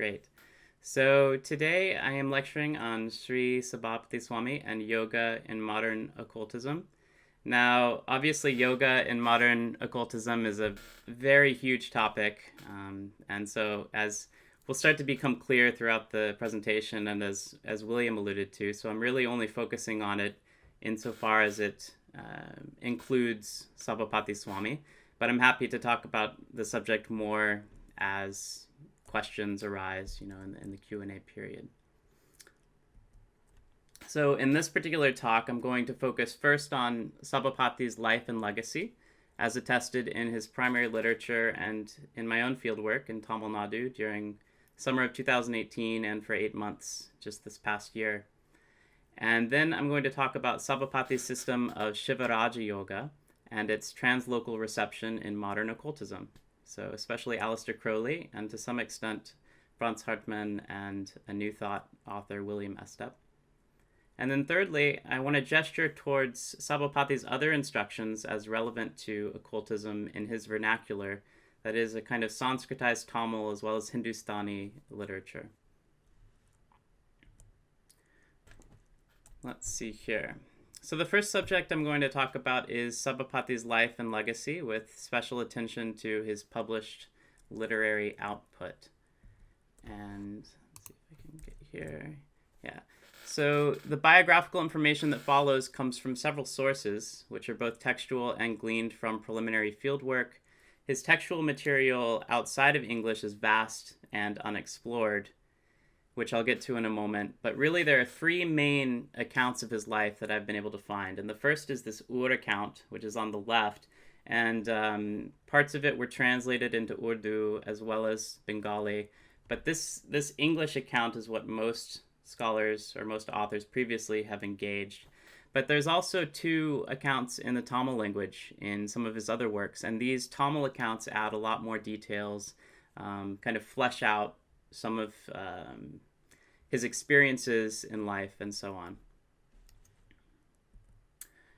Great. So today I am lecturing on Sri Sabhapati Swamy and yoga in modern occultism. Now, obviously, yoga in modern occultism is a very huge topic, and so as will start to become clear throughout the presentation, and as William alluded to, so I'm really only focusing on it insofar as it includes Sabhapati Swamy, but I'm happy to talk about the subject more as questions arise, in the Q&A period. So in this particular talk, I'm going to focus first on Sabhapati's life and legacy, as attested in his primary literature and in my own fieldwork in Tamil Nadu during summer of 2018 and for 8 months just this past year. And then I'm going to talk about Sabhapati's system of Shiva Raja Yoga and its translocal reception in modern occultism. So especially Aleister Crowley and to some extent Franz Hartmann and a New Thought author William Estep. And then thirdly, I want to gesture towards Sabhapati's other instructions as relevant to occultism in his vernacular, that is a kind of Sanskritized Tamil as well as Hindustani literature. Let's see here. So the first subject I'm going to talk about is Sabhapati's life and legacy, with special attention to his published literary output. And let's see if I can get here. Yeah. So the biographical information that follows comes from several sources, which are both textual and gleaned from preliminary fieldwork. His textual material outside of English is vast and unexplored, which I'll get to in a moment. But really there are three main accounts of his life that I've been able to find. And the first is this Ur account, which is on the left. And parts of it were translated into Urdu as well as Bengali. But this English account is what most scholars or most authors previously have engaged. But there's also two accounts in the Tamil language in some of his other works, and these Tamil accounts add a lot more details, kind of flesh out some of his experiences in life and so on.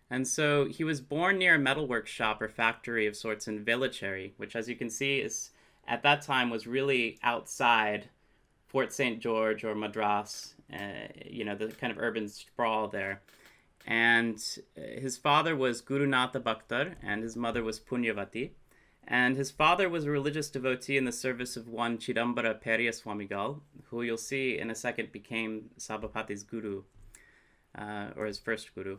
And so he was born near a metalwork shop or factory of sorts in Velachery, which as you can see is at that time was really outside Fort St. George or Madras, the kind of urban sprawl there. And his father was Gurunatha Bhakhtar, and his mother was Punyavati. And his father was a religious devotee in the service of one Chidambara Periya Swāmīgal, who you'll see in a second became Sabhapati's guru, or his first guru.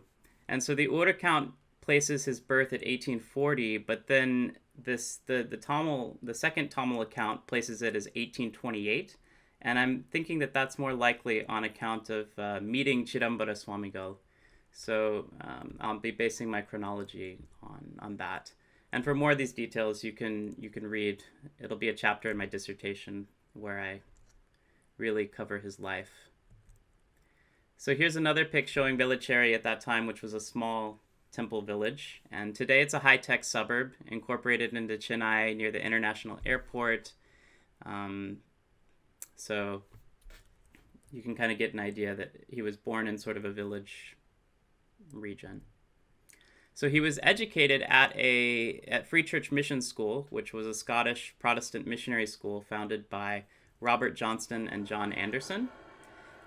And so the Ur account places his birth at 1840, but then the second Tamil account places it as 1828. And I'm thinking that that's more likely on account of meeting Chidambara Swāmīgal. So I'll be basing my chronology on that. And for more of these details, you can read. It'll be a chapter in my dissertation where I really cover his life. So here's another pic showing Velachery at that time, which was a small temple village. And today it's a high-tech suburb incorporated into Chennai near the international airport. So you can kind of get an idea that he was born in sort of a village region. So he was educated at Free Church Mission School, which was a Scottish Protestant missionary school founded by Robert Johnston and John Anderson.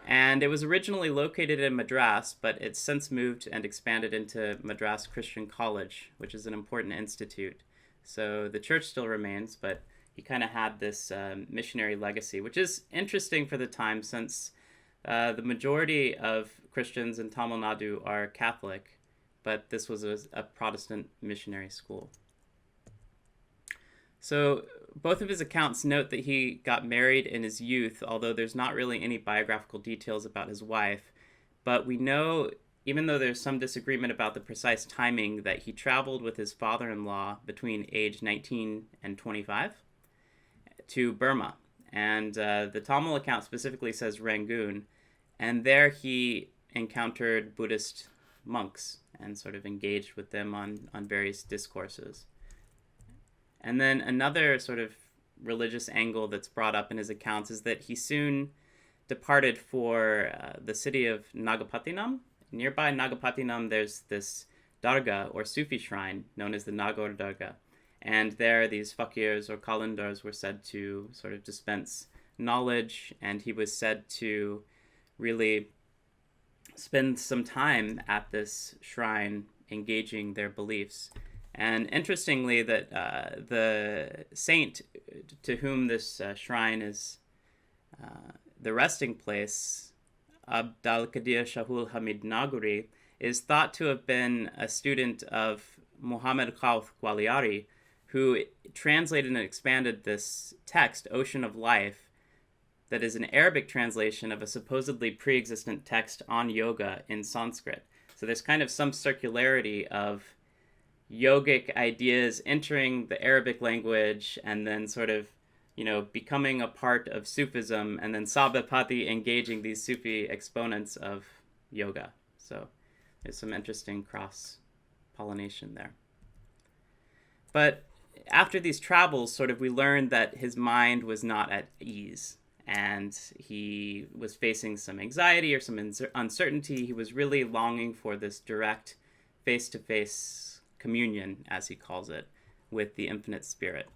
And it was originally located in Madras, but it's since moved and expanded into Madras Christian College, which is an important institute. So the church still remains, but he kind of had this missionary legacy, which is interesting for the time since the majority of Christians in Tamil Nadu are Catholic, but this was a Protestant missionary school. So both of his accounts note that he got married in his youth, although there's not really any biographical details about his wife. But we know, even though there's some disagreement about the precise timing, that he traveled with his father-in-law between age 19 and 25 to Burma. And the Tamil account specifically says Rangoon. And there he encountered Buddhist monks and sort of engaged with them on various discourses. And then another sort of religious angle that's brought up in his accounts is that he soon departed for the city of Nagapatinam. Nearby Nagapatinam, there's this dargah or Sufi shrine known as the Nagaur Dargah. And there these fakirs or kalendars were said to sort of dispense knowledge, and he was said to really spend some time at this shrine engaging their beliefs. And interestingly, that the saint to whom this shrine is the resting place, Abd al-Qadir Shahul Hamid Naguri, is thought to have been a student of Muhammad Khawf Gwaliari, who translated and expanded this text, Ocean of Life, that is an Arabic translation of a supposedly pre-existent text on yoga in Sanskrit. So there's kind of some circularity of yogic ideas entering the Arabic language and then sort of, becoming a part of Sufism, and then Sabhapati engaging these Sufi exponents of yoga. So there's some interesting cross-pollination there. But after these travels, we learned that his mind was not at ease, and he was facing some anxiety or some uncertainty. He was really longing for this direct face-to-face communion, as he calls it, with the infinite spirit.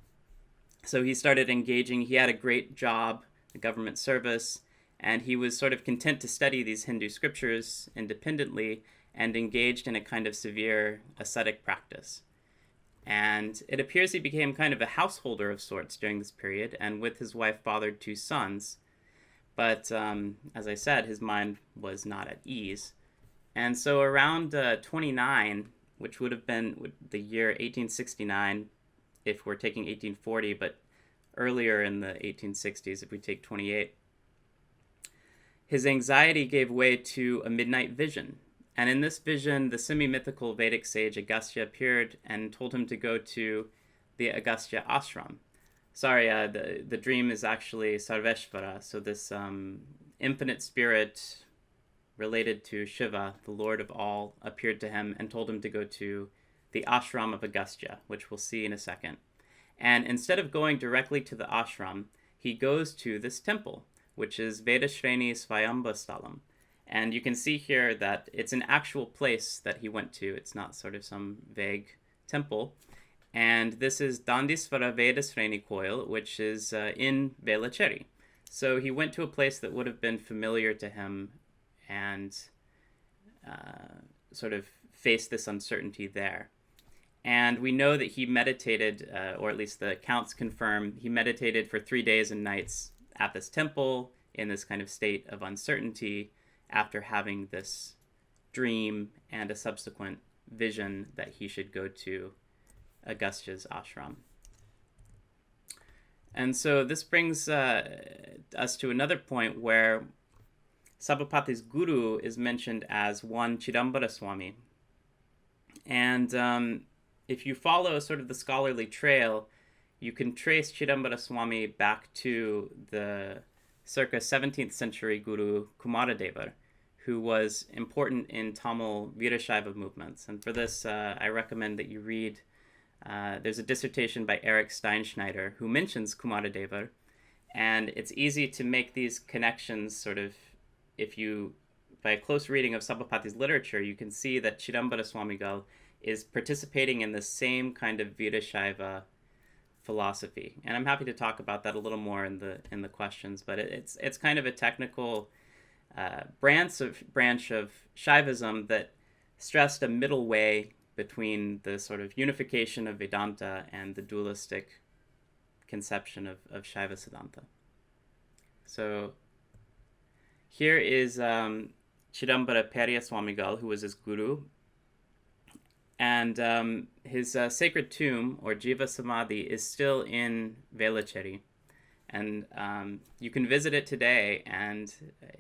So he started engaging. He had a great job, a government service, and he was sort of content to study these Hindu scriptures independently and engaged in a kind of severe ascetic practice. And it appears he became kind of a householder of sorts during this period, and with his wife fathered 2 sons. But as I said, his mind was not at ease. And so around 29, which would have been the year 1869, if we're taking 1840, but earlier in the 1860s, if we take 28, his anxiety gave way to a midnight vision. And in this vision, the semi-mythical Vedic sage Agastya appeared and told him to go to the Agastya ashram. Sorry, the dream is actually Sarveshvara, so this infinite spirit related to Shiva, the Lord of all, appeared to him and told him to go to the ashram of Agastya, which we'll see in a second. And instead of going directly to the ashram, he goes to this temple, which is Vedashreni Svayambha Stalam. And you can see here that it's an actual place that he went to. It's not sort of some vague temple. And this is Dandisvara Vedasreni Koil, which is in Velachery. So he went to a place that would have been familiar to him and sort of faced this uncertainty there. And we know that he meditated, or at least the accounts confirm, he meditated for 3 days and nights at this temple in this kind of state of uncertainty after having this dream and a subsequent vision that he should go to Agastya's ashram. And so this brings us to another point where Sabhapati's guru is mentioned as one Chidambara Swami. And if you follow sort of the scholarly trail, you can trace Chidambara Swami back to the circa 17th century guru Kumaradevar, who was important in Tamil Virashaiva movements. And for this, I recommend that you read, there's a dissertation by Eric Steinschneider who mentions Kumaradevar, and it's easy to make these connections sort of, by a close reading of Sabhapati's literature, you can see that Chidambara Swamigal is participating in the same kind of Virashaiva philosophy. And I'm happy to talk about that a little more in the questions, but it's kind of a technical branch of Shaivism that stressed a middle way between the sort of unification of Vedanta and the dualistic conception of Shaiva Siddhanta. So here is Chidambara Periya Swamigal, who was his guru. And his sacred tomb, or Jiva Samadhi, is still in Velachery. And you can visit it today, and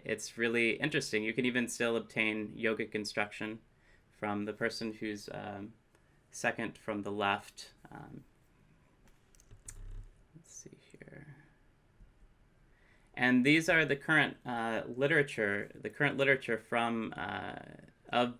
it's really interesting. You can even still obtain yogic instruction from the person who's second from the left. Let's see here. And these are the current literature from of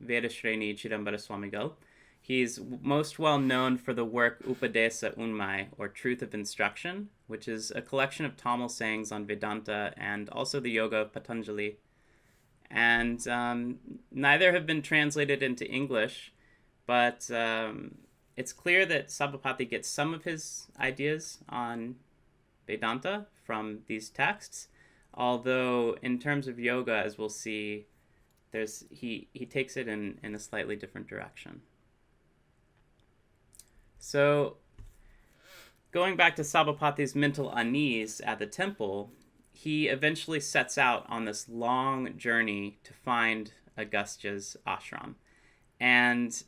Vedashreni Chidambara Swamigal. He's most well known for the work Upadesa Unmai, or Truth of Instruction, which is a collection of Tamil sayings on Vedanta and also the Yoga of Patanjali. And neither have been translated into English, but it's clear that Sabhapati gets some of his ideas on Vedanta from these texts. Although in terms of yoga, as we'll see, he takes it in a slightly different direction. So going back to Sabhapati's mental unease at the temple, he eventually sets out on this long journey to find Agastya's ashram. And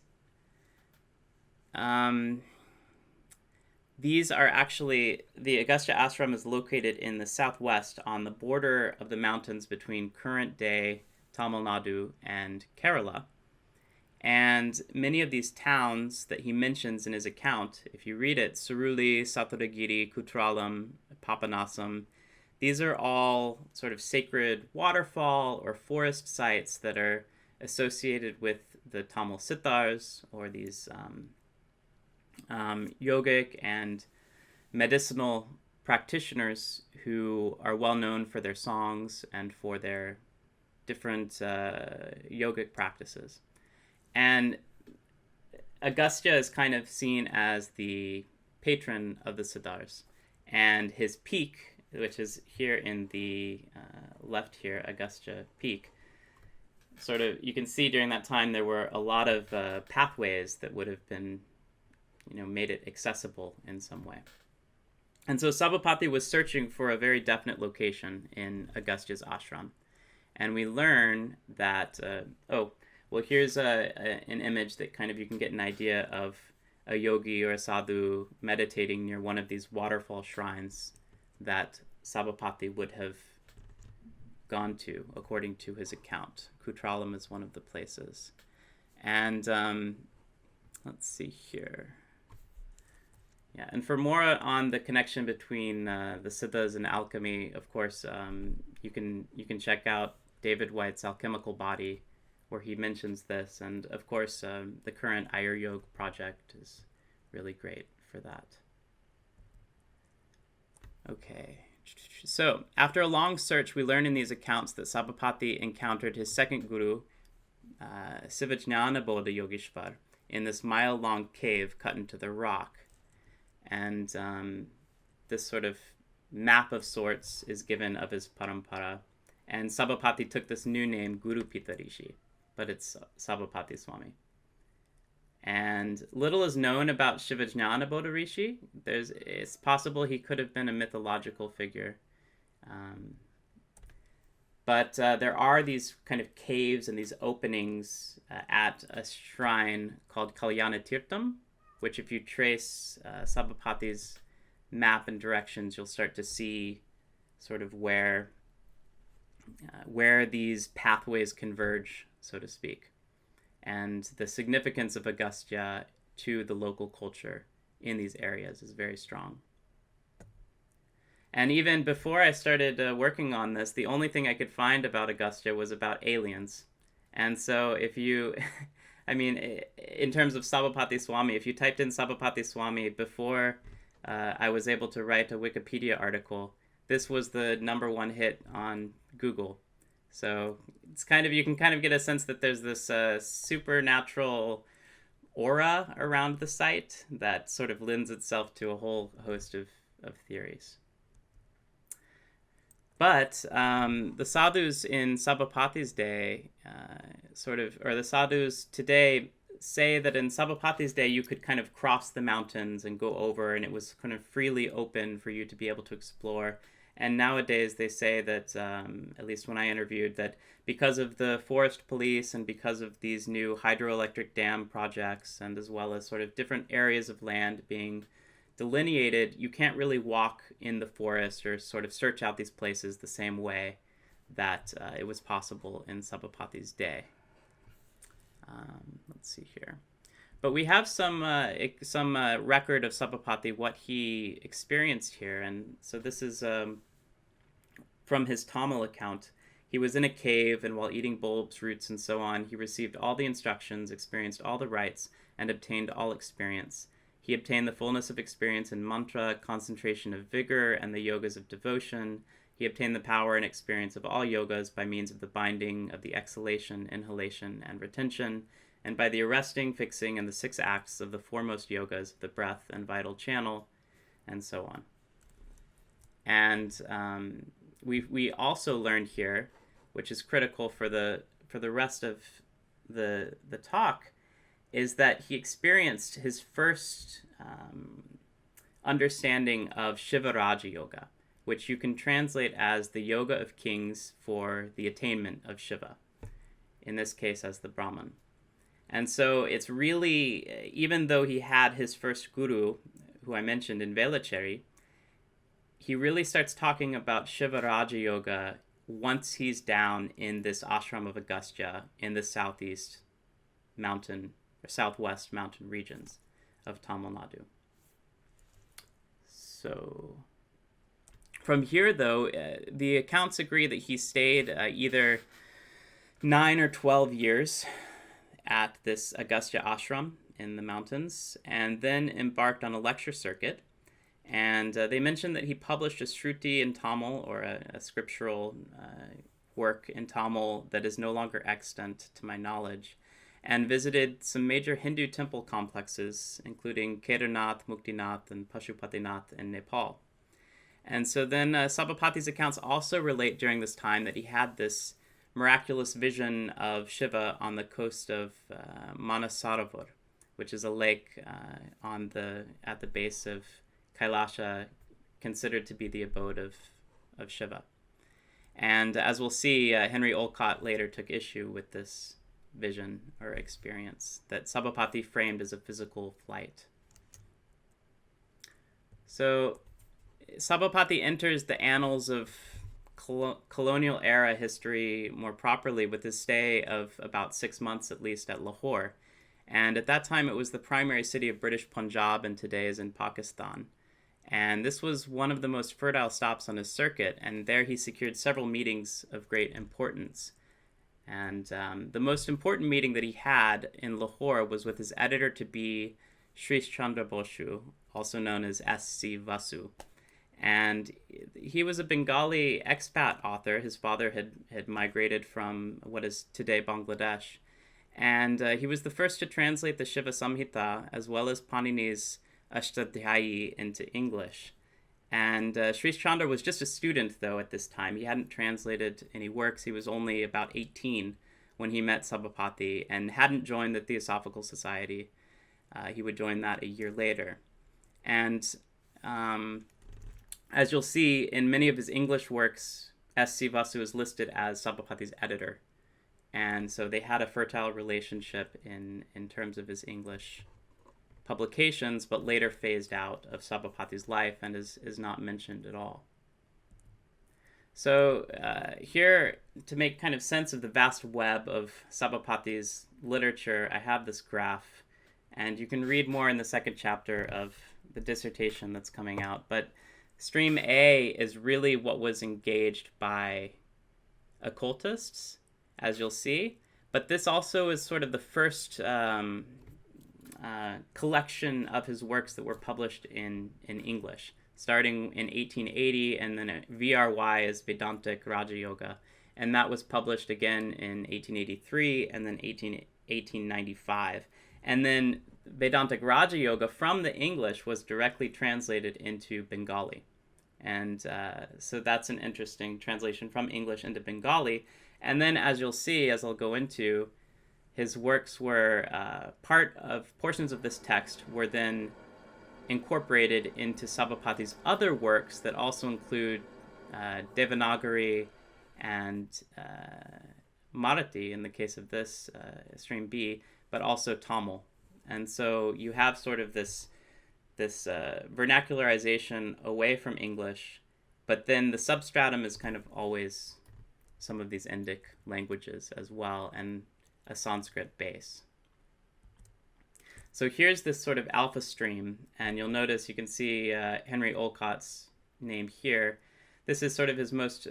these are actually, the Agastya ashram is located in the southwest on the border of the mountains between current-day Tamil Nadu and Kerala. And many of these towns that he mentions in his account, if you read it, Suruli, Saturagiri, Kutralam, Papanasam, these are all sort of sacred waterfall or forest sites that are associated with the Tamil Siddhars, or these yogic and medicinal practitioners who are well known for their songs and for their different yogic practices. And Agastya is kind of seen as the patron of the Siddhars. And his peak, which is here in the left here, Agastya Peak, sort of, you can see during that time there were a lot of pathways that would have been, made it accessible in some way. And so Sabhapati was searching for a very definite location in Agastya's ashram. And we learn that, here's an image that kind of you can get an idea of a yogi or a sadhu meditating near one of these waterfall shrines that Sabhapati would have gone to, according to his account. Kutralam is one of the places. And let's see here. Yeah, and for more on the connection between the Siddhas and alchemy, of course, you can check out David White's Alchemical Body, where he mentions this. And of course, the current Ayuryoga project is really great for that. Okay. So, after a long search, we learn in these accounts that Sabhapati encountered his second guru, Sivajnana Bodha Yogeshwar, in this mile-long cave cut into the rock. And this sort of map of sorts is given of his parampara. And Sabhapati took this new name, Guru Pita Rishi, but it's Sabhapati Swamy. And little is known about Sivajnana Bodha Rishi. It's possible he could have been a mythological figure. But there are these kind of caves and these openings at a shrine called Kalyana Tirtham, which if you trace Sabhapati's map and directions, you'll start to see sort of where these pathways converge, so to speak. And the significance of Agastya to the local culture in these areas is very strong. And even before I started working on this, the only thing I could find about Agastya was about aliens. And so if you, in terms of Sabhapaty Swamy, if you typed in Sabhapaty Swamy before I was able to write a Wikipedia article, this was the #1 hit on Google. So it's you can kind of get a sense that there's this supernatural aura around the site that sort of lends itself to a whole host of theories. But the sadhus in Sabhapati's day, or the sadhus today, say that in Sabhapati's day you could kind of cross the mountains and go over, and it was kind of freely open for you to be able to explore. And nowadays they say that, at least when I interviewed, that because of the forest police and because of these new hydroelectric dam projects, and as well as sort of different areas of land being delineated, you can't really walk in the forest or sort of search out these places the same way that it was possible in Sabhapati's day. Let's see here. But we have some record of Sabhapati, what he experienced here. And so this is from his Tamil account. He was in a cave, and while eating bulbs, roots, and so on, he received all the instructions, experienced all the rites, and obtained all experience. He obtained the fullness of experience in mantra, concentration of vigor, and the yogas of devotion. He obtained the power and experience of all yogas by means of the binding of the exhalation, inhalation, and retention, and by the arresting, fixing, and the 6 acts of the foremost yogas of the breath and vital channel, and so on. And we also learned here, which is critical for the rest of the talk, is that he experienced his first understanding of Shiva Raja Yoga, which you can translate as the yoga of kings for the attainment of Shiva, in this case as the Brahman. And so it's really, even though he had his first guru, who I mentioned in Velachery, he really starts talking about Shiva Raja Yoga once he's down in this ashram of Agastya in the southwest mountain regions of Tamil Nadu. So from here, though, the accounts agree that he stayed either 9 or 12 years at this Agastya ashram in the mountains, and then embarked on a lecture circuit. And they mentioned that he published a Shruti in Tamil, or a scriptural work in Tamil that is no longer extant to my knowledge, and visited some major Hindu temple complexes, including Kedarnath, Muktinath, and Pashupatinath in Nepal. And so then Sabhapati's accounts also relate during this time that he had this miraculous vision of Shiva on the coast of Manasarovar, which is a lake at the base of Kailasha, considered to be the abode of Shiva. And as we'll see, Henry Olcott later took issue with this vision or experience that Sabhapati framed as a physical flight. So Sabhapati enters the annals of colonial era history more properly with his stay of about 6 months at least at Lahore. And at that time it was the primary city of British Punjab, and today is in Pakistan. And this was one of the most fertile stops on his circuit, and there he secured several meetings of great importance. And the most important meeting that he had in Lahore was with his editor-to-be, Sri Chandra Bosu, also known as S.C. Vasu. And he was a Bengali expat author. His father had migrated from what is today Bangladesh. And he was the first to translate the Shiva Samhita, as well as Panini's Ashtadhyayi, into English. And Sri Chandra was just a student, though, at this time. He hadn't translated any works. He was only about 18 when he met Sabhapati and hadn't joined the Theosophical Society. He would join that a year later. And as you'll see, in many of his English works, S.C. Vasu is listed as Sabhapati's editor. And so they had a fertile relationship in terms of his English publications, but later phased out of Sabhapati's life and is not mentioned at all. So here, to make kind of sense of the vast web of Sabhapati's literature, I have this graph, and you can read more in the second chapter of the dissertation that's coming out. But stream A is really what was engaged by occultists, as you'll see. But this also is sort of the first collection of his works that were published in English, starting in 1880, and then VRY is Vedantic Raja Yoga, and that was published again in 1883 and then 1895. And then Vedantic Raja Yoga from the English was directly translated into Bengali. And so that's an interesting translation from English into Bengali. And then, as you'll see, as I'll go into, his works were portions of this text were then incorporated into Sabhapati's other works that also include Devanagari and Marathi in the case of this stream B, but also Tamil. And so you have sort of this vernacularization away from English, but then the substratum is kind of always some of these Indic languages as well, and a Sanskrit base. So here's this sort of alpha stream, and you'll notice you can see Henry Olcott's name here. This is sort of his most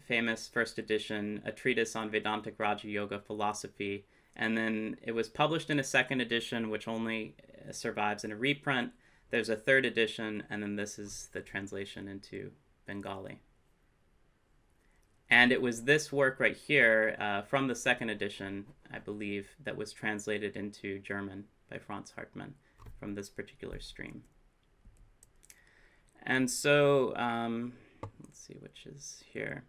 famous first edition, a treatise on Vedantic Raja Yoga philosophy, and then it was published in a second edition, which only survives in a reprint. There's a third edition, and then this is the translation into Bengali. And it was this work right here from the second edition, I believe, that was translated into German by Franz Hartmann from this particular stream. And so let's see which is here.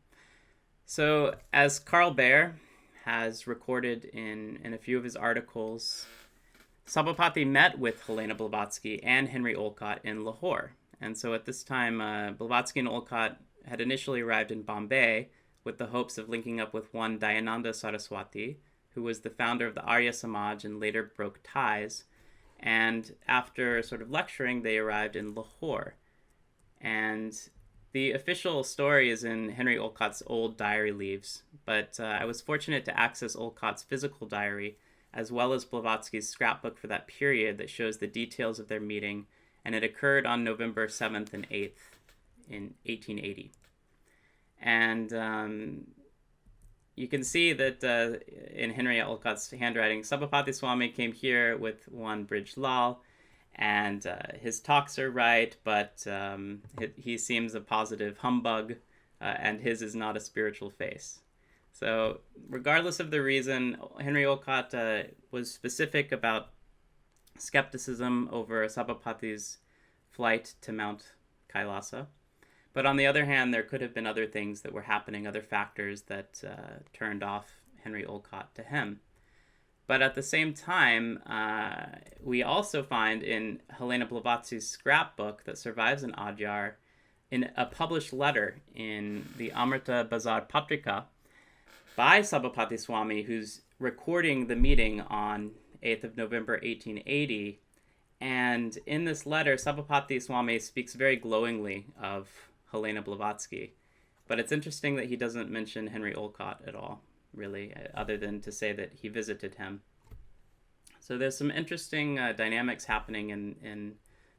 So as Carl Baer has recorded in a few of his articles, Sabhapati met with Helena Blavatsky and Henry Olcott in Lahore. And so at this time, Blavatsky and Olcott had initially arrived in Bombay with the hopes of linking up with one Dayananda Saraswati, who was the founder of the Arya Samaj and later broke ties. And after sort of lecturing, they arrived in Lahore. And the official story is in Henry Olcott's old diary leaves, but I was fortunate to access Olcott's physical diary, as well as Blavatsky's scrapbook for that period that shows the details of their meeting, and it occurred on November 7th and 8th in 1880. And you can see that in Henry Olcott's handwriting, Sabhapaty Swamy came here with one Brij Lal, and his talks are right, but he seems a positive humbug, and his is not a spiritual face. So regardless of the reason, Henry Olcott was specific about skepticism over Sabhapati's flight to Mount Kailasa. But on the other hand, there could have been other things that were happening, other factors that turned off Henry Olcott to him. But at the same time, we also find in Helena Blavatsy's scrapbook that survives in Adyar, in a published letter in the Amrita Bazar Patrika by Sabhapaty Swamy, who's recording the meeting on 8th of November 1880. And in this letter, Sabhapaty Swamy speaks very glowingly of Helena Blavatsky. But it's interesting that he doesn't mention Henry Olcott at all, really, other than to say that he visited him. So there's some interesting dynamics happening in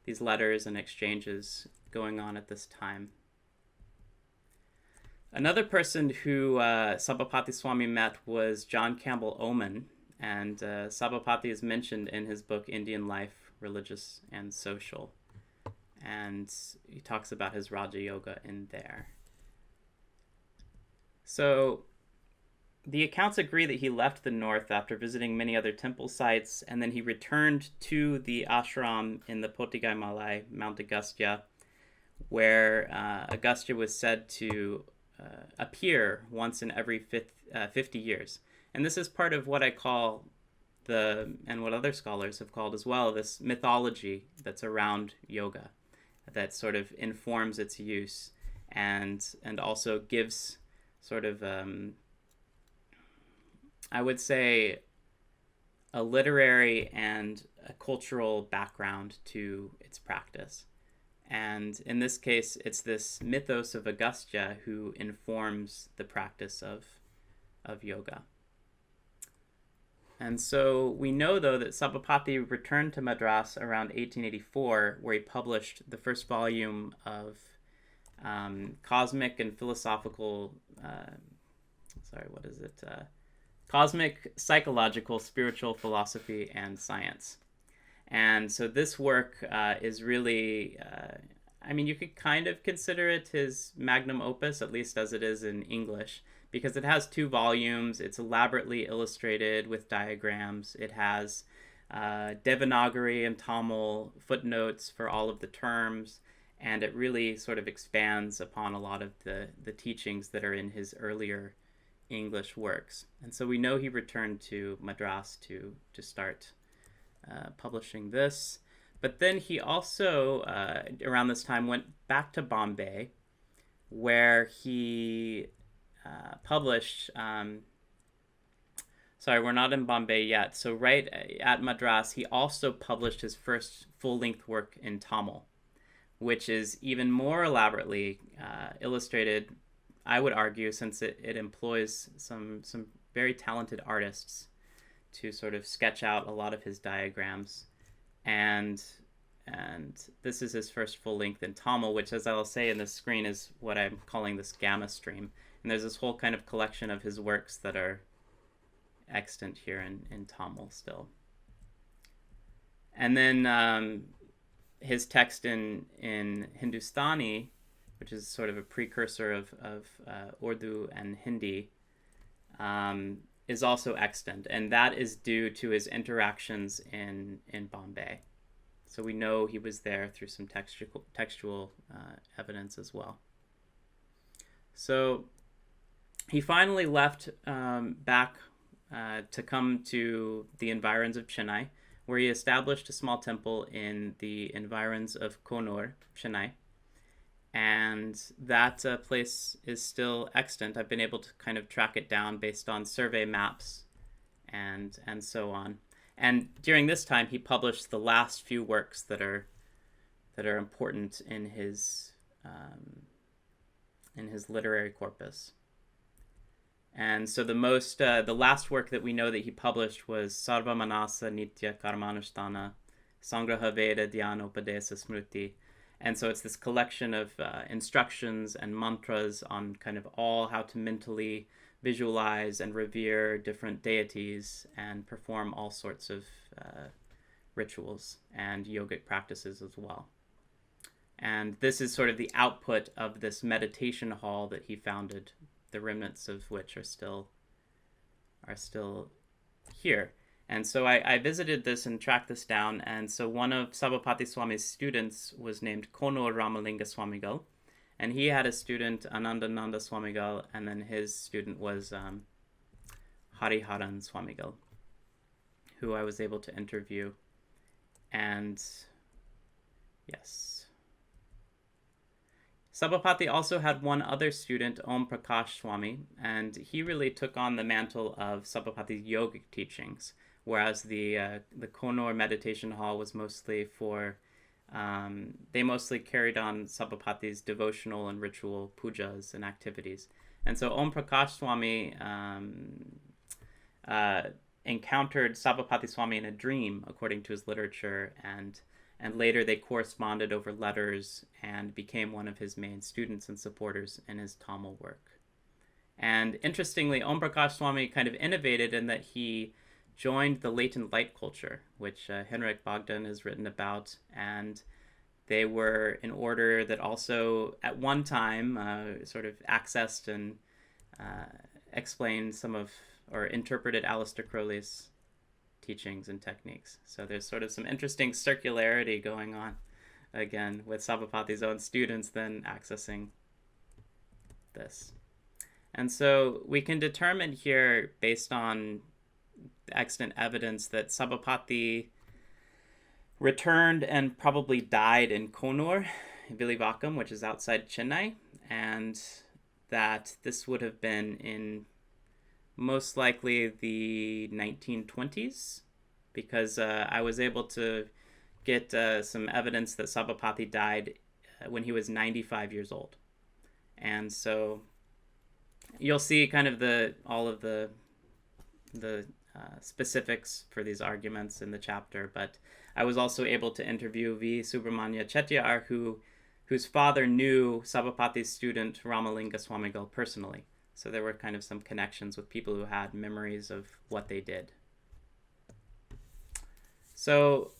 these letters and exchanges going on at this time. Another person who Sabhapaty Swamy met was John Campbell Oman, and Sabhapati is mentioned in his book Indian Life, Religious and Social. And he talks about his Raja Yoga in there. So the accounts agree that he left the north after visiting many other temple sites, and then he returned to the ashram in the Potigai Malai, Mount Agastya, where Agastya was said to appear once in every 50 years. And this is part of what I call and what other scholars have called as well, this mythology that's around yoga, that sort of informs its use and also gives sort of, I would say, a literary and a cultural background to its practice. And in this case, it's this mythos of Agastya who informs the practice of yoga. And so we know, though, that Sabhapati returned to Madras around 1884, where he published the first volume of Cosmic and Philosophical, Cosmic, Psychological, Spiritual Philosophy, and Science. And so this work is really, you could kind of consider it his magnum opus, at least as it is in English, because it has 2 volumes. It's elaborately illustrated with diagrams. It has Devanagari and Tamil footnotes for all of the terms, and it really sort of expands upon a lot of the teachings that are in his earlier English works. And so we know he returned to Madras to start publishing this. But then he also, around this time, went back to Bombay, where he published... we're not in Bombay yet. So right at Madras, he also published his first full-length work in Tamil, which is even more elaborately illustrated, I would argue, since it employs some very talented artists to sort of sketch out a lot of his diagrams. And this is his first full length in Tamil, which, as I'll say in the screen, is what I'm calling this gamma stream. And there's this whole kind of collection of his works that are extant here in Tamil still. And then his text in Hindustani, which is sort of a precursor of Urdu and Hindi, is also extant, and that is due to his interactions in Bombay. So we know he was there through some textual evidence as well. So he finally left back to come to the environs of Chennai, where he established a small temple in the environs of Konur, Chennai. And that place is still extant. I've been able to kind of track it down based on survey maps and so on. And during this time, he published the last few works that are important in his literary corpus. And so the last work that we know that he published was Sarva Manasa Nitya Karmanusthana Sangraha Veda Dhyana Upadesa Smriti. And so it's this collection of instructions and mantras on kind of all how to mentally visualize and revere different deities and perform all sorts of rituals and yogic practices as well. And this is sort of the output of this meditation hall that he founded, the remnants of which are still here. And so I visited this and tracked this down. And so one of Sabhapaty Swamy's students was named Konur Ramalinga Swamigal. And he had a student, Anandananda Swamigal, and then his student was Hariharan Swamigal, who I was able to interview. And yes. Sabhapati also had one other student, Om Prakash Swami, and he really took on the mantle of Sabhapati's yogic teachings, whereas the Konur meditation hall was mostly for, they mostly carried on Sabhapati's devotional and ritual pujas and activities. And so Om Prakash Swami encountered Sabhapati Swami in a dream, according to his literature, and later they corresponded over letters and became one of his main students and supporters in his Tamil work. And interestingly, Om Prakash Swami kind of innovated in that he joined the latent light culture, which Henrik Bogdan has written about, and they were an order that also at one time sort of accessed and explained some of, or interpreted Aleister Crowley's teachings and techniques. So there's sort of some interesting circularity going on, again, with Sabhapati's own students then accessing this. And so we can determine here, based on extant evidence, that Sabhapati returned and probably died in Konur, Vilivakam, which is outside Chennai, and that this would have been in most likely the 1920s, because I was able to get some evidence that Sabhapati died when he was 95 years old. And so you'll see kind of all of the specifics for these arguments in the chapter, but I was also able to interview V. Subramanya Chettiar, whose father knew Sabhapati's student Ramalinga Swamigal personally. So there were kind of some connections with people who had memories of what they did. So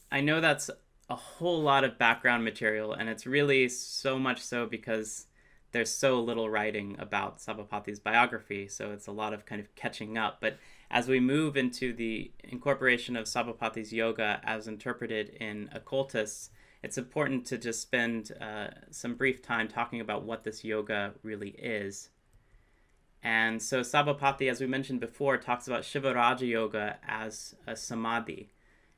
I know that's a whole lot of background material, and it's really so much so because there's so little writing about Sabhapati's biography, so it's a lot of kind of catching up. But as we move into the incorporation of Sabhapati's yoga as interpreted in occultists, it's important to just spend some brief time talking about what this yoga really is. And so Sabhapati, as we mentioned before, talks about Shiva Raja Yoga as a samadhi.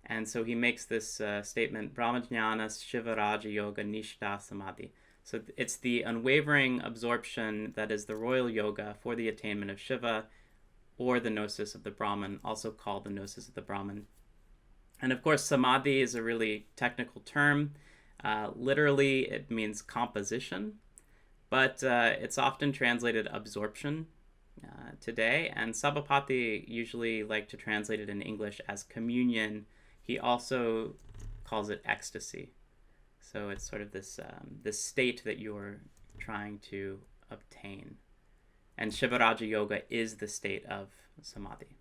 And so he makes this statement, Brahmajnana Shiva Raja Yoga Nishta Samadhi. So it's the unwavering absorption that is the royal yoga for the attainment of Shiva, or the gnosis of the Brahman, also called the gnosis of the Brahman. And of course, samadhi is a really technical term. Literally, it means composition, but it's often translated absorption today. And Sabhapati usually like to translate it in English as communion. He also calls it ecstasy. So it's sort of this state that you're trying to obtain. And Shiva Raja Yoga is the state of samadhi.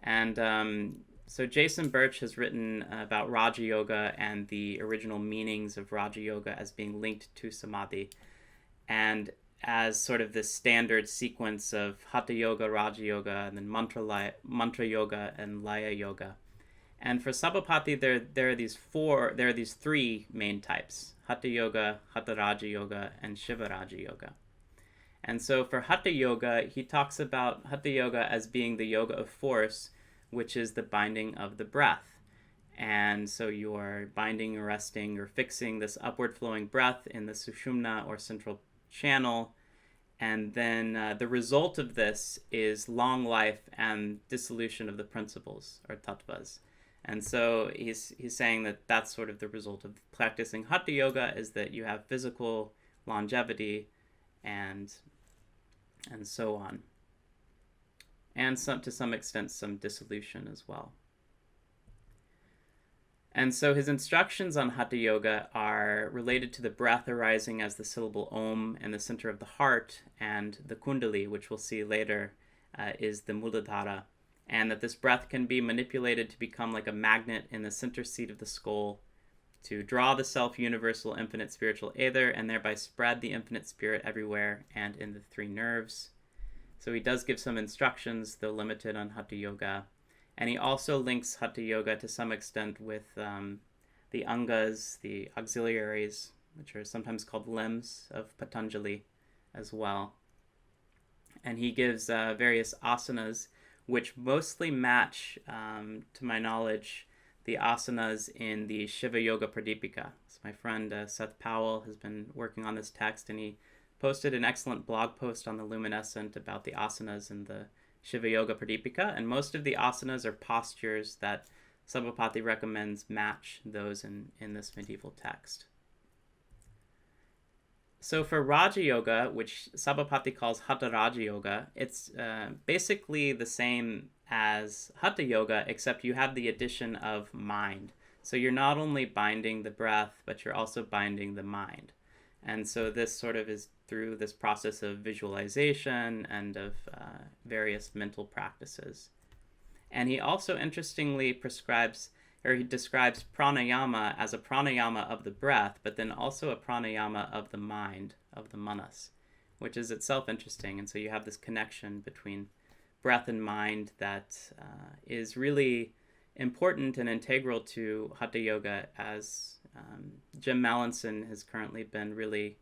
And so Jason Birch has written about Raja Yoga and the original meanings of Raja Yoga as being linked to samadhi, and as sort of this standard sequence of Hatha Yoga, Raja Yoga, and then Mantra Yoga and Laya Yoga. And for Sabhapati, there are these three main types: Hatha Yoga, Hatha Raja Yoga, and Shiva Raja Yoga. And so for Hatha Yoga, he talks about Hatha Yoga as being the yoga of force, which is the binding of the breath. And so you are binding or resting or fixing this upward flowing breath in the Sushumna or central channel. And then the result of this is long life and dissolution of the principles or tattvas. And so he's saying that that's sort of the result of practicing Hatha Yoga, is that you have physical longevity and so on. And to some extent, some dissolution as well. And so his instructions on Hatha Yoga are related to the breath arising as the syllable Om in the center of the heart, and the Kundali, which we'll see later, is the Muladhara, and that this breath can be manipulated to become like a magnet in the center seat of the skull to draw the self-universal infinite spiritual aether and thereby spread the infinite spirit everywhere and in the three nerves. So he does give some instructions, though limited, on Hatha Yoga. And he also links Hatha Yoga to some extent with the Angas, the auxiliaries, which are sometimes called limbs of Patanjali as well. And he gives various asanas, which mostly match, to my knowledge, the asanas in the Shiva Yoga Pradipika. So my friend Seth Powell has been working on this text, and he posted an excellent blog post on the Luminescent about the asanas in the Shiva Yoga Pradipika, and most of the asanas are postures that Sabhapati recommends match those in this medieval text. So for Raja Yoga, which Sabhapati calls Hatha Raja Yoga, it's basically the same as Hatha Yoga, except you have the addition of mind. So you're not only binding the breath, but you're also binding the mind. And so this sort of is through this process of visualization and of various mental practices. And he also interestingly describes pranayama as a pranayama of the breath, but then also a pranayama of the mind, of the manas, which is itself interesting. And so you have this connection between breath and mind that is really important and integral to Hatha Yoga, as Jim Mallinson has currently been really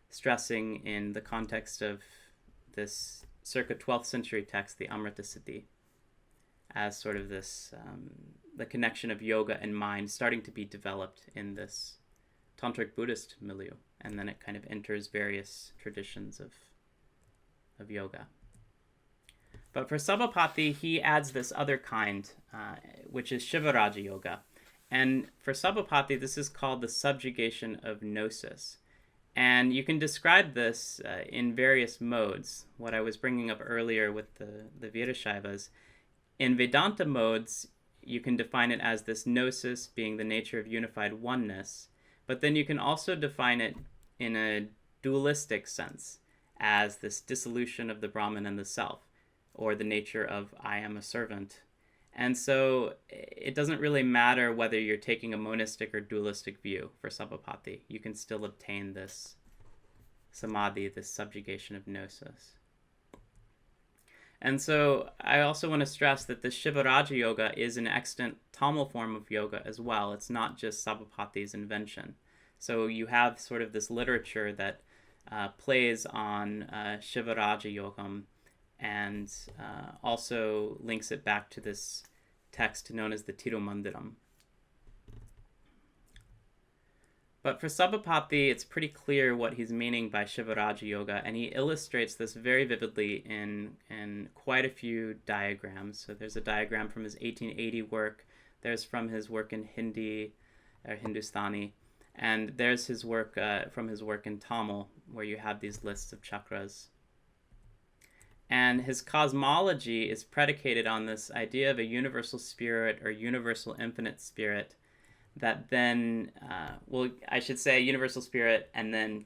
stressing in the context of this circa 12th century text, the Amrita Siddhi, as sort of this, the connection of yoga and mind starting to be developed in this Tantric Buddhist milieu. And then it kind of enters various traditions of yoga. But for Sabhapati, he adds this other kind, which is Shivaraja Yoga. And for Sabhapati, this is called the subjugation of gnosis. And you can describe this in various modes. What I was bringing up earlier with the Virashaivas. In Vedanta modes, you can define it as this gnosis being the nature of unified oneness. But then you can also define it in a dualistic sense as this dissolution of the Brahman and the self, or the nature of I am a servant. And so it doesn't really matter whether you're taking a monistic or dualistic view for Sabhapati. You can still obtain this samadhi, this subjugation of gnosis. And so I also want to stress that the Shivaraja Yoga is an extant Tamil form of yoga as well. It's not just Sabhapati's invention. So you have sort of this literature that plays on Shivaraja Yogam, and also links it back to this text known as the Tirumandiram. But for Sabhapati, it's pretty clear what he's meaning by Shivaraja Yoga, and he illustrates this very vividly in quite a few diagrams. So there's a diagram from his 1880 work, there's from his work in Hindi, or Hindustani, and there's his work from his work in Tamil, where you have these lists of chakras. And his cosmology is predicated on this idea of a universal spirit or universal infinite spirit that then, I should say universal spirit, and then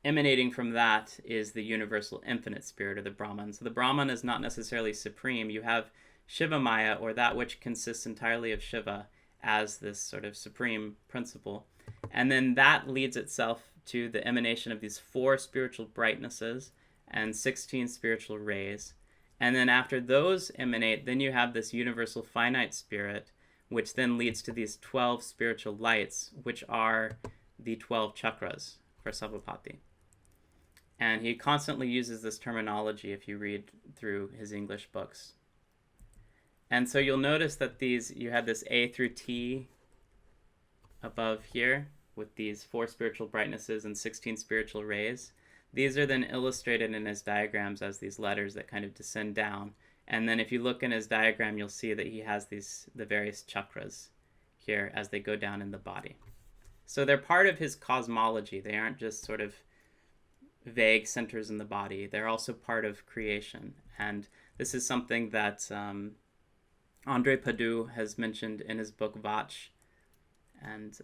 emanating from that is the universal infinite spirit, or the Brahman. So the Brahman is not necessarily supreme. You have Shiva Maya, or that which consists entirely of Shiva, as this sort of supreme principle. And then that leads itself to the emanation of these 4 spiritual brightnesses and 16 spiritual rays. And then after those emanate, then you have this universal finite spirit, which then leads to these 12 spiritual lights, which are the 12 chakras for Sabhapati. And he constantly uses this terminology if you read through his English books. And so you'll notice that you had this A through T above here with these 4 spiritual brightnesses and 16 spiritual rays. These are then illustrated in his diagrams as these letters that kind of descend down. And then if you look in his diagram, you'll see that he has the various chakras here as they go down in the body. So they're part of his cosmology. They aren't just sort of vague centers in the body. They're also part of creation. And this is something that André Padoux has mentioned in his book Vach. And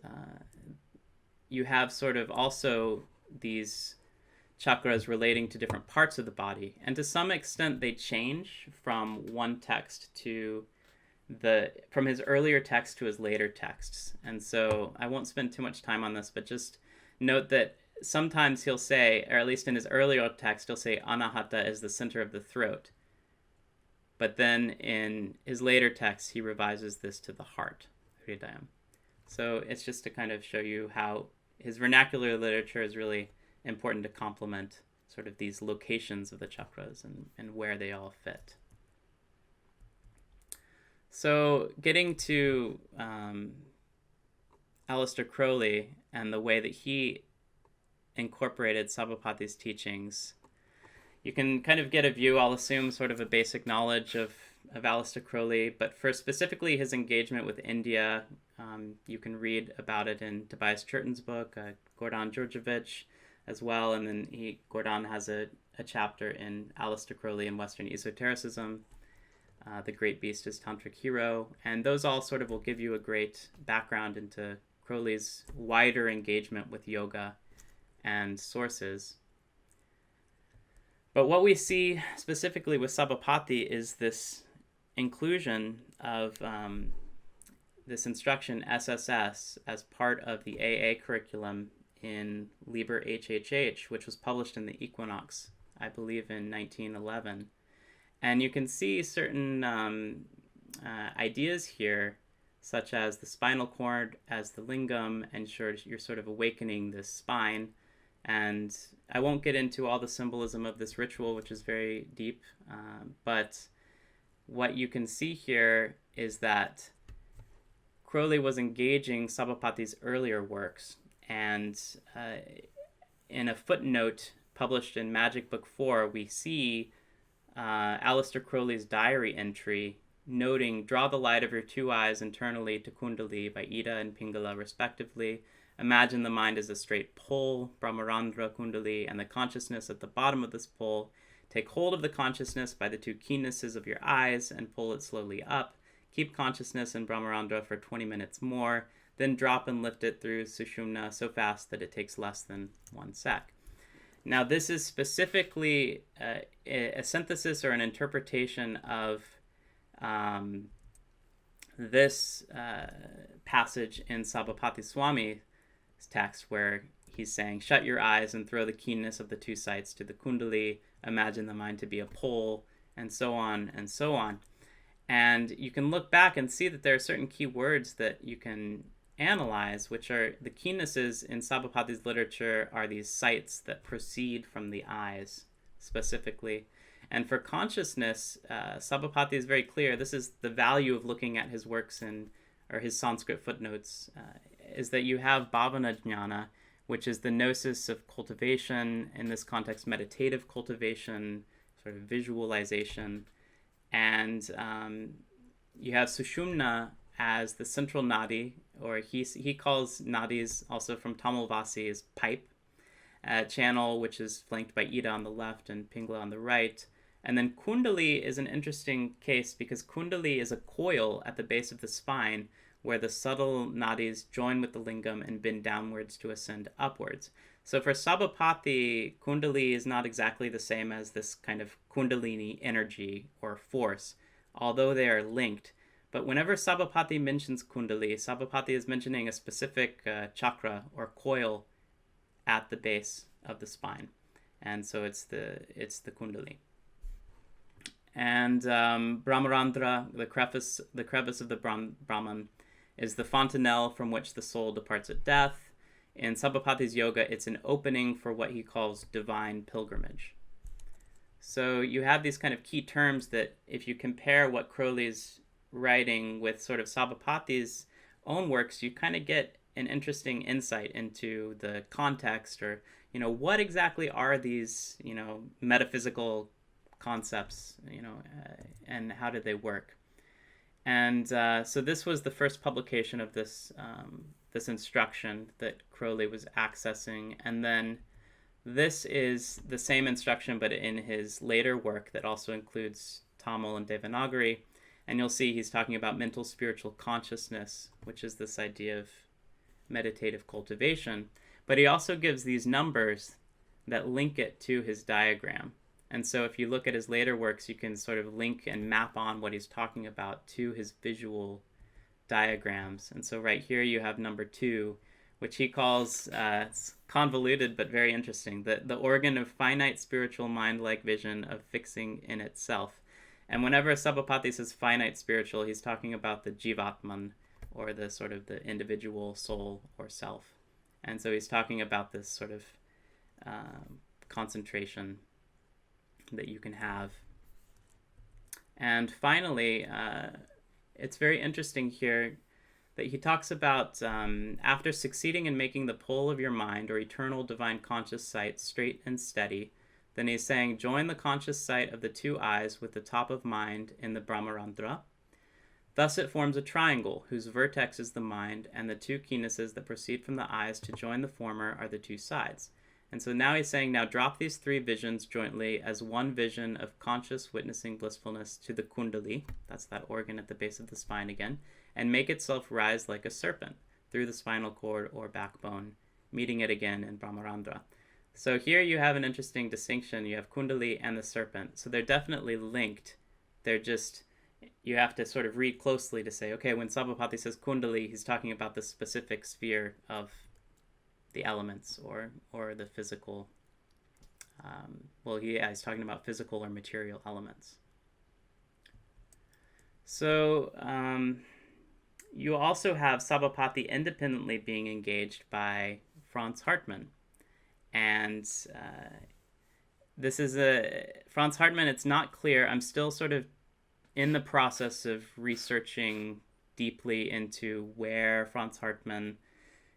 you have sort of also these chakras relating to different parts of the body. And to some extent, they change from one text from his earlier text to his later texts. And so I won't spend too much time on this, but just note that sometimes he'll say, or at least in his earlier text, he'll say Anahata is the center of the throat. But then in his later text, he revises this to the heart, Hridayam. So it's just to kind of show you how his vernacular literature is really important to complement sort of these locations of the chakras and where they all fit. So getting to Aleister Crowley and the way that he incorporated Sabhapati's teachings, you can kind of get a view, I'll assume sort of a basic knowledge of Aleister Crowley, but for specifically his engagement with India, you can read about it in Tobias Churton's book, Gordon Georgievich as well, and then Gordon has a chapter in Aleister Crowley and Western Esotericism, The Great Beast is Tantric Hero, and those all sort of will give you a great background into Crowley's wider engagement with yoga and sources. But what we see specifically with Sabhapati is this inclusion of this instruction SSS as part of the AA curriculum in Liber HHH, which was published in the Equinox, I believe in 1911. And you can see certain ideas here, such as the spinal cord as the lingam, and you're sort of awakening this spine. And I won't get into all the symbolism of this ritual, which is very deep, but what you can see here is that Crowley was engaging Sabhapati's earlier works, and in a footnote published in Magic Book 4, we see Aleister Crowley's diary entry noting, draw the light of your 2 eyes internally to Kundali by Ida and Pingala respectively. Imagine the mind as a straight pole, Brahmarandra Kundali, and the consciousness at the bottom of this pole. Take hold of the consciousness by the 2 keennesses of your eyes and pull it slowly up. Keep consciousness in Brahmarandra for 20 minutes more, then drop and lift it through Sushumna so fast that it takes less than 1 sec. Now, this is specifically a synthesis or an interpretation of this passage in Sabhapaty Swamy's text, where he's saying, shut your eyes and throw the keenness of the 2 sights to the Kundali, imagine the mind to be a pole, and so on and so on. And you can look back and see that there are certain key words that you can analyze, which are the keennesses in Sabhapati's literature are these sights that proceed from the eyes specifically. And for consciousness, Sabhapati is very clear. This is the value of looking at his works or his Sanskrit footnotes, is that you have bhavana jnana, which is the gnosis of cultivation, in this context meditative cultivation, sort of visualization. And you have Sushumna as the central nadi, or he calls nadis also from Tamil Vasi as pipe, channel, which is flanked by Ida on the left and Pingala on the right. And then Kundali is an interesting case because Kundali is a coil at the base of the spine where the subtle nadis join with the lingam and bend downwards to ascend upwards. So for Sabhapati, Kundali is not exactly the same as this kind of Kundalini energy or force, although they are linked. But whenever Sabhapati mentions Kundali, Sabhapati is mentioning a specific chakra or coil at the base of the spine. And so it's the Kundali. And Brahmarandra, the crevice of the Brahman, is the fontanelle from which the soul departs at death. in Sabhapati's yoga, it's an opening for what he calls divine pilgrimage. So you have these kind of key terms that if you compare what Crowley's writing with sort of Sabhapati's own works, you kind of get an interesting insight into the context, or, what exactly are these, metaphysical concepts, and how did they work? And so this was the first publication of this instruction that Crowley was accessing, and then this is the same instruction but in his later work that also includes Tamil and Devanagari, and you'll see he's talking about mental spiritual consciousness, which is this idea of meditative cultivation, but he also gives these numbers that link it to his diagram. And so if you look at his later works, you can sort of link and map on what he's talking about to his visual diagrams. And so right here you have number 2, which he calls, it's convoluted but very interesting, the organ of finite spiritual mind-like vision of fixing in itself. And whenever Sabhapati says finite spiritual, he's talking about the jivatman, or the sort of the individual soul or self. And so he's talking about this sort of concentration that you can have. And finally, it's very interesting here that he talks about after succeeding in making the pole of your mind or eternal divine conscious sight straight and steady, then he's saying, join the conscious sight of the 2 eyes with the top of mind in the Brahmarandra. Thus it forms a triangle whose vertex is the mind, and the 2 keennesses that proceed from the eyes to join the former are the 2 sides. And so now he's saying, now drop these 3 visions jointly as one vision of conscious witnessing blissfulness to the kundali, that's that organ at the base of the spine again, and make itself rise like a serpent through the spinal cord or backbone, meeting it again in Brahmarandra. So here you have an interesting distinction. You have kundali and the serpent. So they're definitely linked. They're just, you have to sort of read closely to say, okay, when Sabhapati says kundali, he's talking about the specific sphere of the elements or the physical, he's talking about physical or material elements. So you also have Sabhapati independently being engaged by Franz Hartmann. And this is Franz Hartmann, it's not clear. I'm still sort of in the process of researching deeply into where Franz Hartmann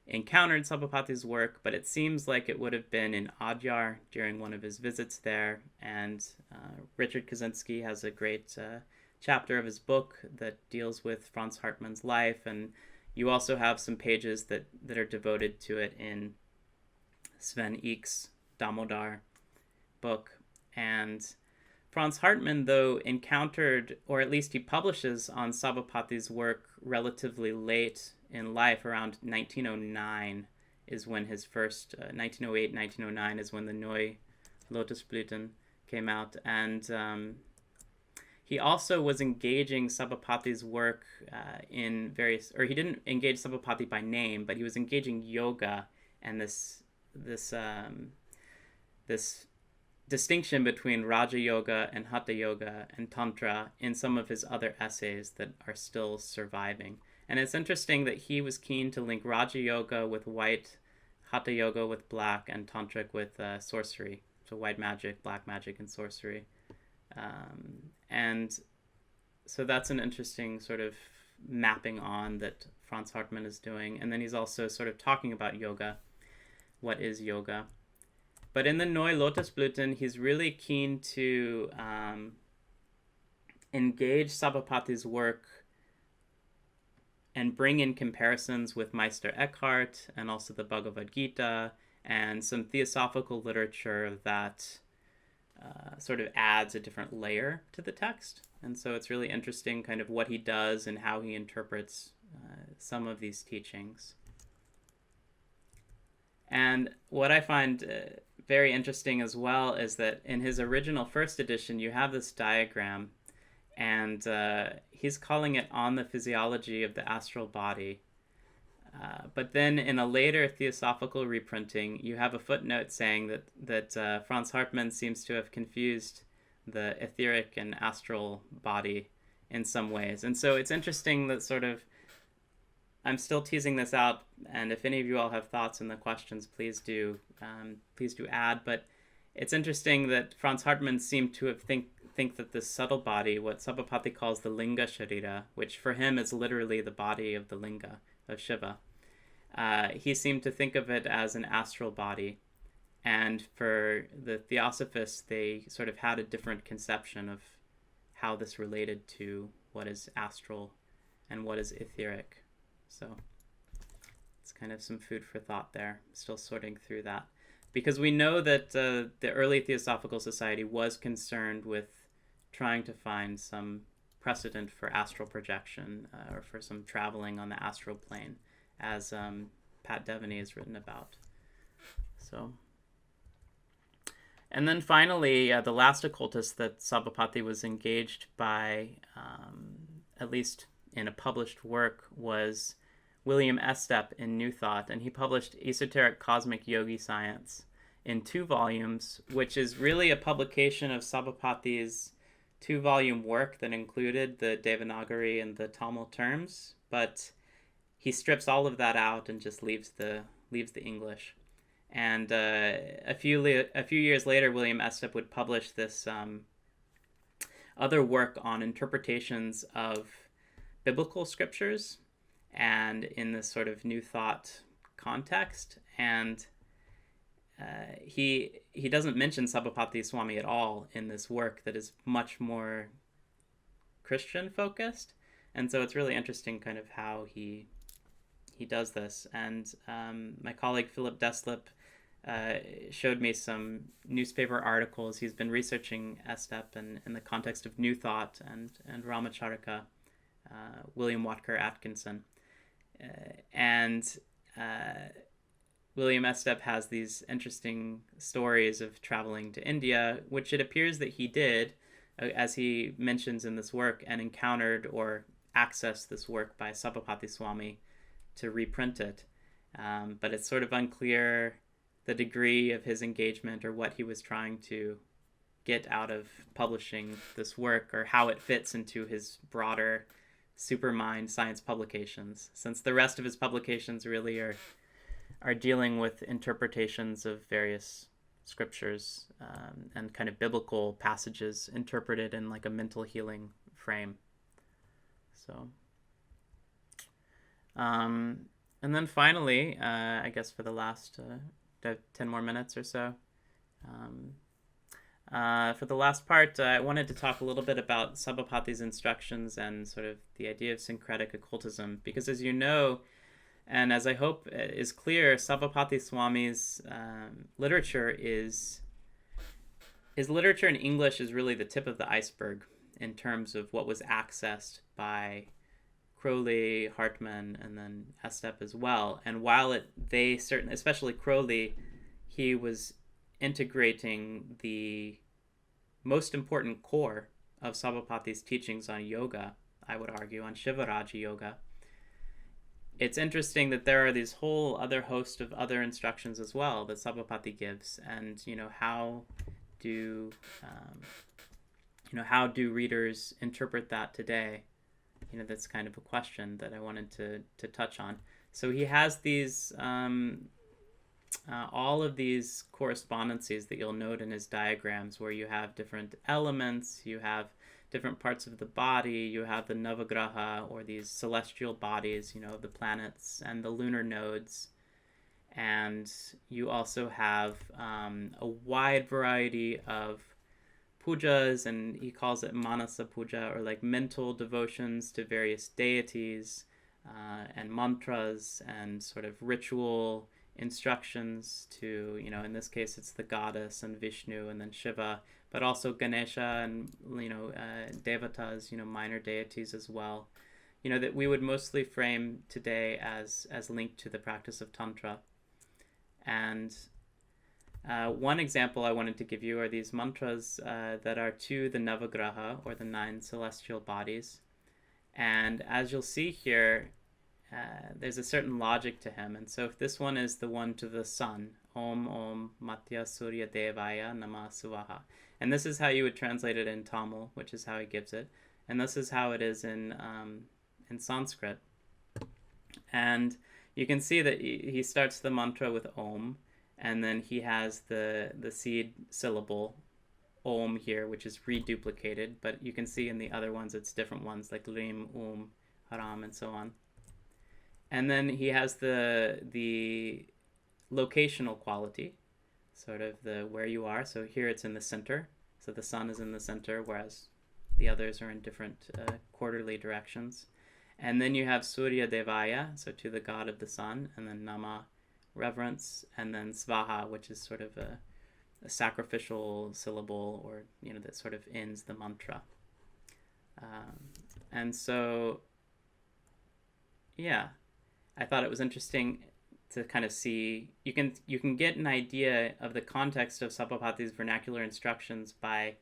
encountered Sabhapati's work, but it seems like it would have been in Adyar during one of his visits there. And Richard Kaczynski has a great chapter of his book that deals with Franz Hartmann's life, and you also have some pages that are devoted to it in Sven Ek's Damodar book. And Franz Hartmann, though, encountered, or at least he publishes on Sabhapati's work relatively late in life, around 1909 is when his first, 1908, 1909 is when the Neue Lotusblüten came out. And he also was engaging Sabhapati's work in various, or he didn't engage Sabhapati by name, but he was engaging yoga and this distinction between Raja Yoga and Hatha Yoga and Tantra in some of his other essays that are still surviving. And it's interesting that he was keen to link Raja Yoga with white, Hatha Yoga with black, and Tantric with sorcery. So white magic, black magic, and sorcery. And so that's an interesting sort of mapping on that Franz Hartmann is doing. And then he's also sort of talking about yoga. What is yoga? But in the Neue Lotusblüten, he's really keen to engage Sabhapati's work and bring in comparisons with Meister Eckhart and also the Bhagavad Gita and some theosophical literature that sort of adds a different layer to the text. And so it's really interesting kind of what he does and how he interprets some of these teachings. And what I find very interesting as well is that in his original first edition, you have this diagram, and he's calling it On the Physiology of the Astral Body. But then in a later theosophical reprinting, you have a footnote saying that Franz Hartmann seems to have confused the etheric and astral body in some ways. And so it's interesting that sort of I'm still teasing this out, and if any of you all have thoughts in the questions, please do add. But it's interesting that Franz Hartmann seemed to have think that this subtle body, what Sabhapati calls the linga sharira, which for him is literally the body of the linga of Shiva, he seemed to think of it as an astral body. And for the Theosophists, they sort of had a different conception of how this related to what is astral and what is etheric. So it's kind of some food for thought there. Still sorting through that. Because we know that the early Theosophical Society was concerned with trying to find some precedent for astral projection or for some traveling on the astral plane, as Pat Devaney has written about. So, and then finally, the last occultist that Sabhapati was engaged by, at least in a published work, was William Estep in New Thought, and he published Esoteric Cosmic Yogi Science in 2 volumes, which is really a publication of Sabhapati's 2-volume work that included the Devanagari and the Tamil terms, but he strips all of that out and just leaves the English. And a few years later, William Estep would publish this other work on interpretations of biblical scriptures, and in this sort of New Thought context. And he doesn't mention Sabhapaty Swamy at all in this work that is much more Christian focused. And so it's really interesting kind of how he does this. And my colleague Philip Deslip showed me some newspaper articles. He's been researching Estep in the context of New Thought and Ramacharaka, William Watker Atkinson. William Estep has these interesting stories of traveling to India, which it appears that he did, as he mentions in this work, and encountered or accessed this work by Sabhapaty Swamy to reprint it. But it's sort of unclear the degree of his engagement or what he was trying to get out of publishing this work, or how it fits into his broader Supermind science publications, since the rest of his publications really are dealing with interpretations of various scriptures and kind of biblical passages interpreted in like a mental healing frame. So, and then finally, I guess for the last 10 more minutes or so, for the last part, I wanted to talk a little bit about Sabhapati's instructions and sort of the idea of syncretic occultism, because as you know, and as I hope is clear, Sabhapaty Swamy's literature his literature in English is really the tip of the iceberg in terms of what was accessed by Crowley, Hartmann, and then Estep as well. And while they certainly, especially Crowley, he was integrating the most important core of Sabhapati's teachings on yoga, I would argue, on Shivaraja yoga. It's interesting that there are these whole other host of other instructions as well that Sabhapati gives, and how do readers interpret that today? That's kind of a question that I wanted to touch on. So he has these all of these correspondences that you'll note in his diagrams, where you have different elements, you have different parts of the body, you have the Navagraha, or these celestial bodies, the planets and the lunar nodes. And you also have a wide variety of pujas, and he calls it manasa puja, or like mental devotions to various deities, and mantras, and sort of ritual instructions to, in this case it's the goddess and Vishnu and then Shiva, but also Ganesha and, devatas, minor deities as well, that we would mostly frame today as linked to the practice of Tantra. And one example I wanted to give you are these mantras that are to the Navagraha, or the 9 celestial bodies. And as you'll see here, there's a certain logic to him. And so if this one is the one to the sun, Om Om Matya Surya Devaya Namah Suvaha. And this is how you would translate it in Tamil, which is how he gives it. And this is how it is in Sanskrit. And you can see that he starts the mantra with Om, and then he has the seed syllable Om here, which is reduplicated, but you can see in the other ones it's different ones like Rim, Haram, and so on. And then he has the locational quality, sort of the where you are. So here it's in the center, so the sun is in the center, whereas the others are in different quarterly directions. And then you have Surya Devaya, so to the god of the sun, and then Nama, reverence, and then Svaha, which is sort of a sacrificial syllable, or that sort of ends the mantra. And so, yeah, I thought it was interesting to kind of see, you can get an idea of the context of Sabhapati's vernacular instructions by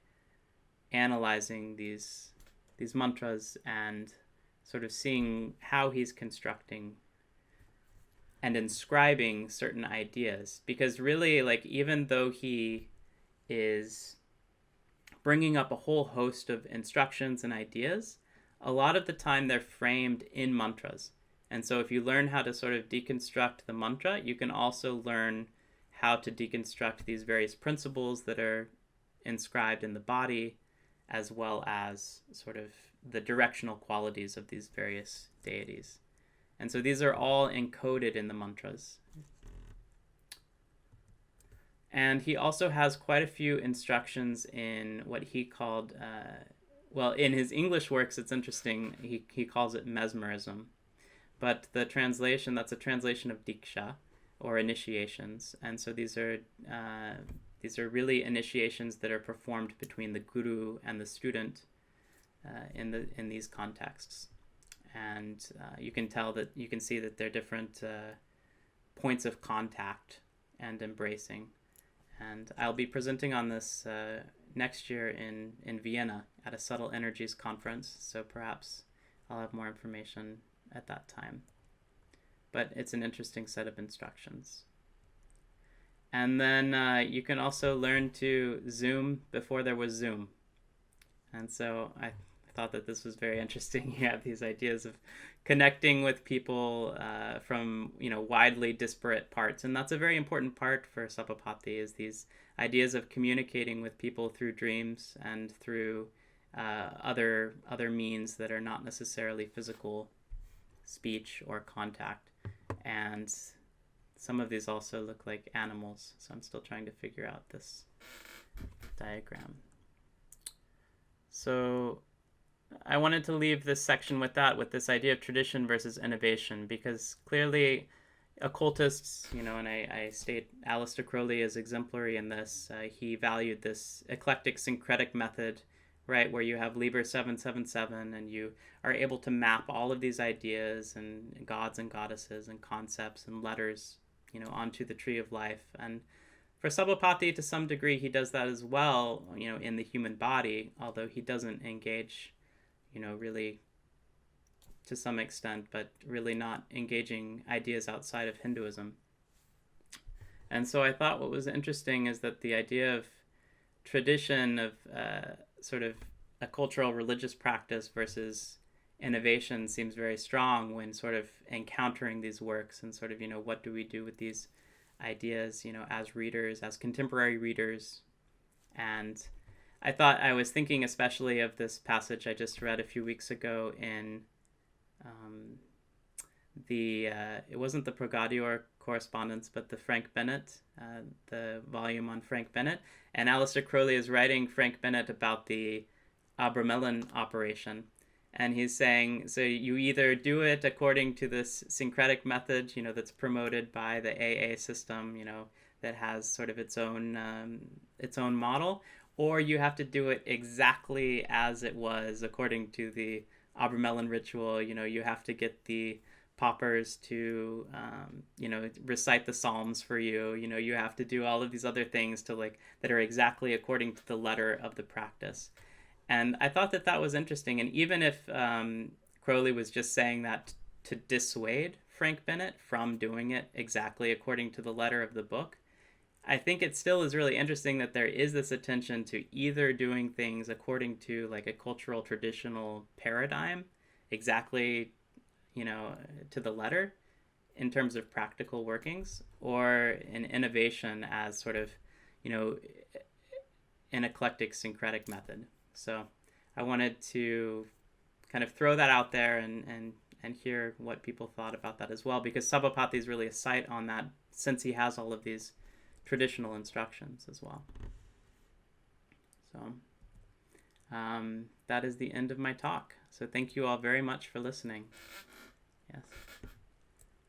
analyzing these mantras and sort of seeing how he's constructing and inscribing certain ideas. Because really, like, even though he is bringing up a whole host of instructions and ideas, a lot of the time they're framed in mantras. And so if you learn how to sort of deconstruct the mantra, you can also learn how to deconstruct these various principles that are inscribed in the body, as well as sort of the directional qualities of these various deities. And so these are all encoded in the mantras. And he also has quite a few instructions in what he called, in his English works, it's interesting, he calls it mesmerism. But the translation, that's a translation of Diksha, or initiations. And so these are really initiations that are performed between the guru and the student in these contexts. And you can see that they're different points of contact and embracing. And I'll be presenting on this next year in Vienna at a Subtle Energies conference, so perhaps I'll have more information at that time. But it's an interesting set of instructions. And then you can also learn to Zoom before there was Zoom. And so I thought that this was very interesting. You have these ideas of connecting with people from widely disparate parts, and that's a very important part for Sabhapati, is these ideas of communicating with people through dreams and through other means that are not necessarily physical speech or contact. And some of these also look like animals, so I'm still trying to figure out this diagram. So I wanted to leave this section with this idea of tradition versus innovation, because clearly occultists, and I state Aleister Crowley as exemplary in this. He valued this eclectic syncretic method, right, where you have Liber 777 and you are able to map all of these ideas and gods and goddesses and concepts and letters, onto the tree of life. And for Sabhapati, to some degree, he does that as well, in the human body, although he doesn't engage, really to some extent, but really not engaging ideas outside of Hinduism. And so I thought what was interesting is that the idea of tradition, of sort of a cultural religious practice versus innovation, seems very strong when sort of encountering these works and sort of, what do we do with these ideas, as readers, as contemporary readers. And I was thinking especially of this passage I just read a few weeks ago in it wasn't the Progadior correspondence, but the Frank Bennett, the volume on Frank Bennett. And Aleister Crowley is writing Frank Bennett about the Abramelin operation. And he's saying, so you either do it according to this syncretic method, that's promoted by the AA system, that has sort of its own model, or you have to do it exactly as it was according to the Abramelin ritual. You have to get the paupers to, recite the Psalms for you. You have to do all of these other things that are exactly according to the letter of the practice. And I thought that was interesting. And even if Crowley was just saying that to dissuade Frank Bennett from doing it exactly according to the letter of the book, I think it still is really interesting that there is this attention to either doing things according to like a cultural traditional paradigm, exactly, to the letter in terms of practical workings, or an innovation as sort of, an eclectic syncretic method. So I wanted to kind of throw that out there and hear what people thought about that as well, because Sabhapati is really a site on that, since he has all of these traditional instructions as well. So that is the end of my talk. So thank you all very much for listening. Yes.